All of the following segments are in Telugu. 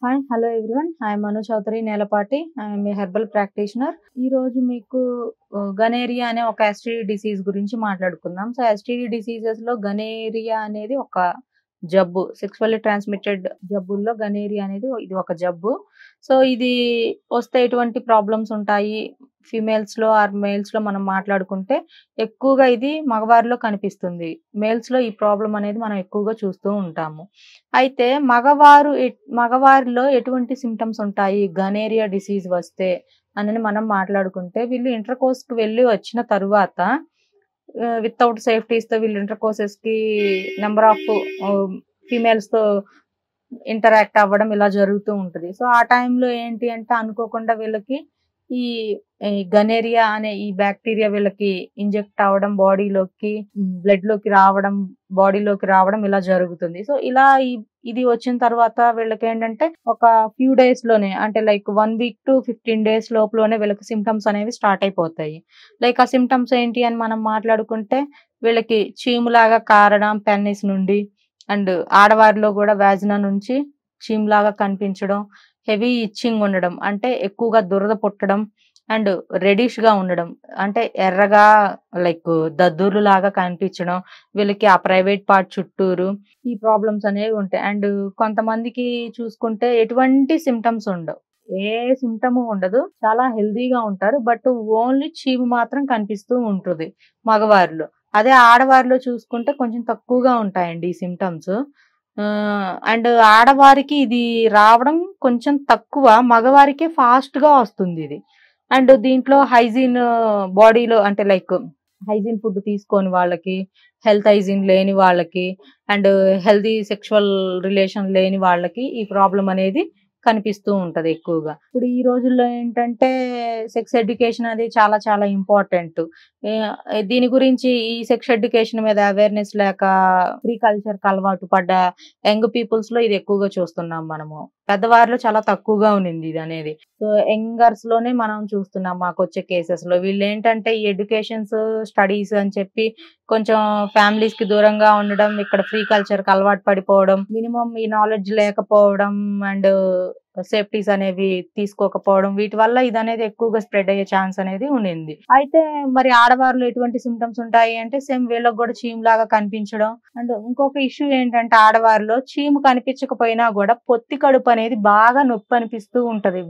Hi hello everyone. I'm Manu Chowdary Nelapati. I'm a herbal practitioner. ఈ రోజు మీకు గనేరియా అనే ఒక ఎస్టీడీ డిసీజ్ గురించి మాట్లాడుకుందాం. సో ఎస్టీడీ డిసీజెస్ లో గనేరియా అనేది ఒక జబ్బు. సెక్సువల్లీ ట్రాన్స్మిటెడ్ జబ్బుల్లో గనేరియా అనేది ఇది ఒక జబ్బు. సో ఇది వస్తే ఎటువంటి ప్రాబ్లమ్స్ ఉంటాయి ఫీమేల్స్ లో ఆర్ మేల్స్ లో మనం మాట్లాడుకుంటే ఎక్కువగా ఇది మగవారిలో కనిపిస్తుంది. మేల్స్ లో ఈ ప్రాబ్లం అనేది మనం ఎక్కువగా చూస్తూ ఉంటాము. అయితే మగవారిలో ఎటువంటి సింప్టమ్స్ ఉంటాయి గనేరియా డిసీజ్ వస్తే అని మనం మాట్లాడుకుంటే, వీళ్ళు ఇంటర్ కోర్స్ కి వెళ్ళి వచ్చిన తరువాత వితౌట్ సేఫ్టీస్ తో వీళ్ళు ఇంటర్ కోర్సెస్ కి నెంబర్ ఆఫ్ ఫీమేల్స్ తో ఇంటరాక్ట్ అవ్వడం ఇలా జరుగుతూ ఉంటది. సో ఆ టైంలో ఏంటి అంటే అనుకోకుండా వీళ్ళకి ఈ గనేరియా అనే ఈ బ్యాక్టీరియా వీళ్ళకి ఇంజెక్ట్ అవ్వడం, బాడీలోకి బ్లడ్ లోకి రావడం, బాడీలోకి రావడం ఇలా జరుగుతుంది. సో ఇలా ఇది వచ్చిన తర్వాత వీళ్ళకి ఏంటంటే ఒక ఫ్యూ డేస్ లోనే, అంటే లైక్ 1 వీక్ టు 15 డేస్ లోపలనే వీళ్ళకి సిమ్టమ్స్ అనేవి స్టార్ట్ అయిపోతాయి. లైక్ ఆ సిమ్టమ్స్ ఏంటి అని మనం మాట్లాడుకుంటే, వీళ్ళకి చీములాగా కారడం పెన్నిస్ నుండి, అండ్ ఆడవారిలో కూడా వాజినా నుంచి చీములాగా కనిపించడం, హెవీ ఇచ్చింగ్ ఉండడం, అంటే ఎక్కువగా దురద పుట్టడం, అండ్ రెడిష్ గా ఉండడం, అంటే ఎర్రగా లైక్ దద్దుర్లు లాగా కనిపించడం, వీళ్ళకి ఆ ప్రైవేట్ పార్ట్ చుట్టూరు ఈ ప్రాబ్లమ్స్ అనేవి ఉంటాయి. అండ్ కొంతమందికి చూసుకుంటే ఎటువంటి సిమ్టమ్స్ ఉండవు, ఏ సిమ్టమ్ ఉండదు, చాలా హెల్దీగా ఉంటారు. బట్ ఓన్లీ చీము మాత్రం కనిపిస్తూ ఉంటుంది మగవారిలో. అదే ఆడవారిలో చూసుకుంటే కొంచెం తక్కువగా ఉంటాయండి ఈ సిమ్టమ్స్. అండ్ ఆడవారికి ఇది రావడం కొంచెం తక్కువ, మగవారికి ఫాస్ట్ గా వస్తుంది ఇది. అండ్ దీంట్లో హైజీన్ బాడీలో, అంటే లైక్ హైజీన్ ఫుడ్ తీసుకోని వాళ్ళకి, హెల్త్ హైజీన్ లేని వాళ్ళకి, అండ్ హెల్దీ సెక్షువల్ రిలేషన్ లేని వాళ్ళకి ఈ ప్రాబ్లం అనేది కనిపిస్తూ ఉంటది ఎక్కువగా. ఇప్పుడు ఈ రోజుల్లో ఏంటంటే సెక్స్ ఎడ్యుకేషన్ అనేది చాలా చాలా ఇంపార్టెంట్. దీని గురించి ఈ సెక్స్ ఎడ్యుకేషన్ మీద అవేర్నెస్ లేక ఫ్రీ కల్చర్ కి అలవాటు పడ్డ యంగ్ పీపుల్స్ లో ఇది ఎక్కువగా చూస్తున్నాం మనము. పెద్దవారిలో చాలా తక్కువగా ఉంది ఇది అనేది. సో యంగర్స్ లోనే మనం చూస్తున్నాం మాకు వచ్చే కేసెస్ లో. వీళ్ళు ఏంటంటే ఈ ఎడ్యుకేషన్స్ స్టడీస్ అని చెప్పి కొంచెం ఫ్యామిలీస్ కి దూరంగా ఉండడం, ఇక్కడ ఫ్రీ కల్చర్ కి అలవాటు పడిపోవడం, మినిమం ఈ నాలెడ్జ్ లేకపోవడం, అండ్ సేఫ్టీస్ అనేవి తీసుకోకపోవడం, వీటి వల్ల ఇది అనేది ఎక్కువగా స్ప్రెడ్ అయ్యే ఛాన్స్ అనేది ఉండింది. అయితే మరి ఆడవారిలో ఎటువంటి సిమ్టమ్స్ ఉంటాయి అంటే సేమ్ వీళ్ళకి కూడా చీము లాగా కనిపించడం. అండ్ ఇంకొక ఇష్యూ ఏంటంటే ఆడవారిలో చీము కనిపించకపోయినా కూడా పొత్తి కడుపు అనేది బాగా నొప్పి అనిపిస్తూ ఉంటది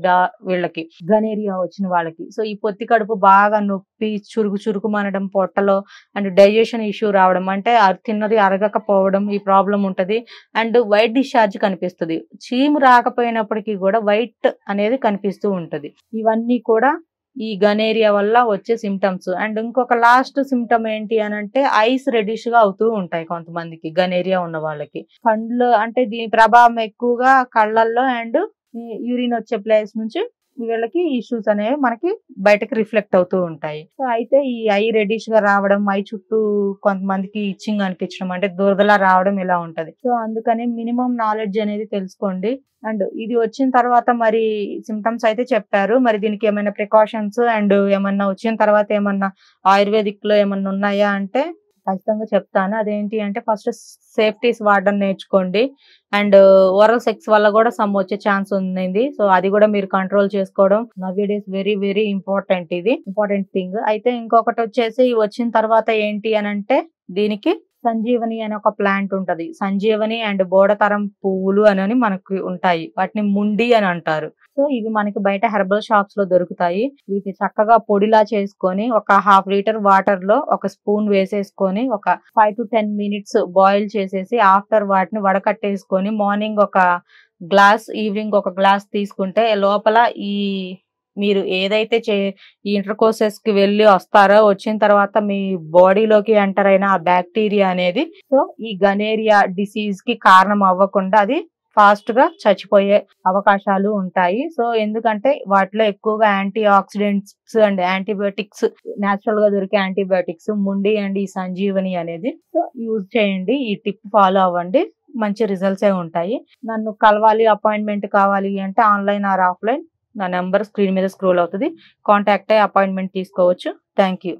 వీళ్ళకి, గనేరియా వచ్చిన వాళ్ళకి. సో ఈ పొత్తి కడుపు బాగా నొప్పి, చురుకు మనడం పొట్టలో, అండ్ డైజెషన్ ఇష్యూ రావడం, అంటే తిన్నది అరగకపోవడం, ఈ ప్రాబ్లం ఉంటది. అండ్ వైట్ డిశ్చార్జ్ కనిపిస్తుంది. చీము రాకపోయినప్పటికీ కూడా వైట్ అనేది కనిపిస్తూ ఉంటది. ఇవన్నీ కూడా ఈ గనేరియా వల్ల వచ్చే సిమ్టమ్స్. అండ్ ఇంకొక లాస్ట్ సిమ్టమ్ ఏంటి అని అంటే ఐస్ రెడిష్ గా అవుతూ ఉంటాయి కొంతమందికి గనేరియా ఉన్న వాళ్ళకి. కళ్ళు, అంటే దీని ప్రభావం ఎక్కువగా కళ్ళల్లో అండ్ యూరిన్ వచ్చే ప్లేస్ నుంచి వీళ్ళకి ఇష్యూస్ అనేవి మనకి బయటకి రిఫ్లెక్ట్ అవుతూ ఉంటాయి. సో అయితే ఈ ఐ రెడిష్ గా రావడం, ఐ చుట్టూ కొంతమందికి ఇచ్చింగ్ అనిపించడం, అంటే దురదలా రావడం ఇలా ఉంటది. సో అందుకని మినిమం నాలెడ్జ్ అనేది తెలుసుకోండి. అండ్ ఇది వచ్చిన తర్వాత మరి సిమ్టమ్స్ అయితే చెప్పారు, మరి దీనికి ఏమైనా ప్రికాషన్స్ అండ్ ఏమన్నా వచ్చిన తర్వాత ఏమన్నా ఆయుర్వేదిక్ లో ఏమన్నా ఉన్నాయా అంటే ఖచ్చితంగా చెప్తాను. అదేంటి అంటే ఫస్ట్ సేఫ్టీస్ వాడడం నేర్చుకోండి. అండ్ ఓరల్ సెక్స్ వల్ల కూడా సమ్ వచ్చే ఛాన్స్ ఉంది. సో అది కూడా మీరు కంట్రోల్ చేసుకోవడం నవ్వేడేస్ వెరీ వెరీ ఇంపార్టెంట్, ఇది ఇంపార్టెంట్ థింగ్. అయితే ఇంకొకటి వచ్చేసి వచ్చిన తర్వాత ఏంటి అని అంటే దీనికి సంజీవని అనే ఒక ప్లాంట్ ఉంటది. సంజీవని అండ్ బోడతరం పువ్వులు అని మనకి ఉంటాయి, వాటిని ముండి అని అంటారు. సో ఇవి మనకి బయట హెర్బల్ షాప్స్ లో దొరుకుతాయి. వీటిని చక్కగా పొడిలా చేసుకొని ఒక 1/2 లీటర్ వాటర్ లో ఒక స్పూన్ వేసేసుకొని ఒక 5 to 10 మినిట్స్ బాయిల్ చేసేసి ఆఫ్టర్ వాటిని వడకట్టేసుకొని మార్నింగ్ ఒక గ్లాస్, ఈవినింగ్ ఒక గ్లాస్ తీసుకుంటే లోపల ఈ మీరు ఏదైతే ఈ ఇంటర్ కోర్సెస్ కి వెళ్ళి వస్తారో, వచ్చిన తర్వాత మీ బాడీలోకి ఎంటర్ అయిన ఆ బ్యాక్టీరియా అనేది సో ఈ గనేరియా డిసీజ్ కి కారణం అవ్వకుండా అది ఫాస్ట్ గా చచ్చిపోయే అవకాశాలు ఉంటాయి. సో ఎందుకంటే వాటిలో ఎక్కువగా antioxidants and antibiotics, natural గా దొరికే యాంటీబయోటిక్స్ ముండి అండ్ ఈ సంజీవని అనేది సో యూజ్ చేయండి. ఈ టిప్ ఫాలో అవ్వండి, మంచి రిజల్ట్స్ ఉంటాయి. నన్ను కలవాలి, అపాయింట్మెంట్ కావాలి అంటే ఆన్లైన్ ఆర్ ఆఫ్లైన్, నా నెంబర్ స్క్రీన్ మీద స్క్రోల్ అవుతుంది, కాంటాక్ట్ అయ్యి అపాయింట్మెంట్ తీసుకోవచ్చు. Thank you.